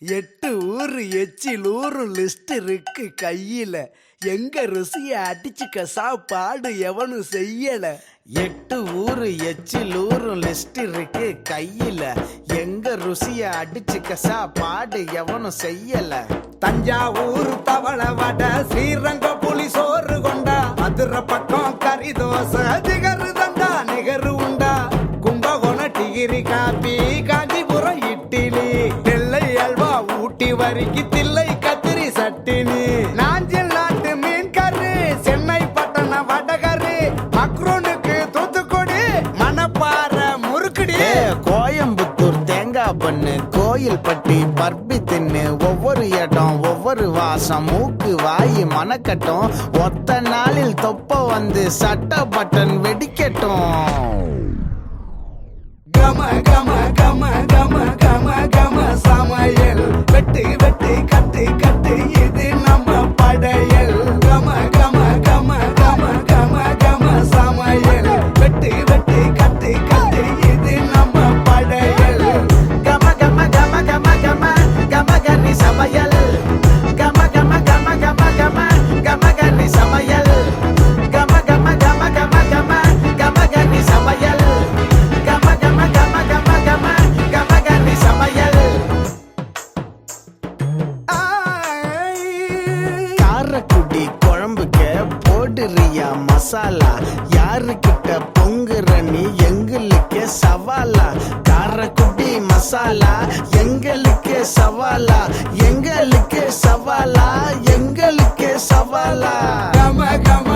8 ஊரு எச்சில் ஊரும் லிஸ்ட் இருக்கு கையில. எங்க ருசிய அடிச்சுக்க சாப்பாடு எவனும் செய்யல. 8 ஊரு எச்சில் ஊரும் லிஸ்ட் இருக்கு கையில. எங்க ருசிய அடிச்சுக்க சாப்பாடு எவனும் செய்யல. தஞ்சாவூர் தவளை வடை, ஸ்ரீரங்க புலி சோறு கொண்டா, மதுரை பக்கம் கறி தோசை, ஜிகரு தண்டா நிகரு உண்டா, கும்பகோணம் டிகிரி காப்பி, காஞ்சிபுரம் இட்லி, நெல்லை அல்வா ஊட்டி வரிக்கு தில்லை கத்திரி சட்டினி, நாஞ்சில் நாட்டு மீன் கறி, சென்னை பட்டண வடகரி, மக்ரூனுக்கு தூத்துக்குடி, மணப்பாறை முறுக்குடி, கோயம்புத்தூர் தேங்காய் பண்ணு, கோயில் பட்டி பர்பி தின்னு, ஒவ்வொரு இடம் ஒவ்வொரு வாசம், மூக்கு வாயி மணக்கட்டும், ஒத்த நாளில் தொப்ப வந்து சட்ட பட்டன் வெடிக்கட்டும். கம கம கம கம கம கம சமையல், வெட்டு வெட்டு கட்டு கட்டு இது நம்ம படையல். கம கம கம கம கம கம சமையல், வெட்டு வெட்டு கட்டு கட்டு இது நம்ம படையல். கம கம கம கம கம கம கனி சமையல், கம கம கம கம கம கம கனி சமையல், கம கம கம கம கம கம கனி சமையல், கம கம கம கம கம கம கனி சமையல். காரக்குடி குழம்புக்க போடுறியா மசாலா, யாருக்கிட்ட பொங்குற நீ எங்களுக்கு சவாலா. காரக்குடி மசாலா எங்களுக்கு சவாலா, எங்களுக்கு சவாலா, எங்களுக்கு சவாலா. கம கம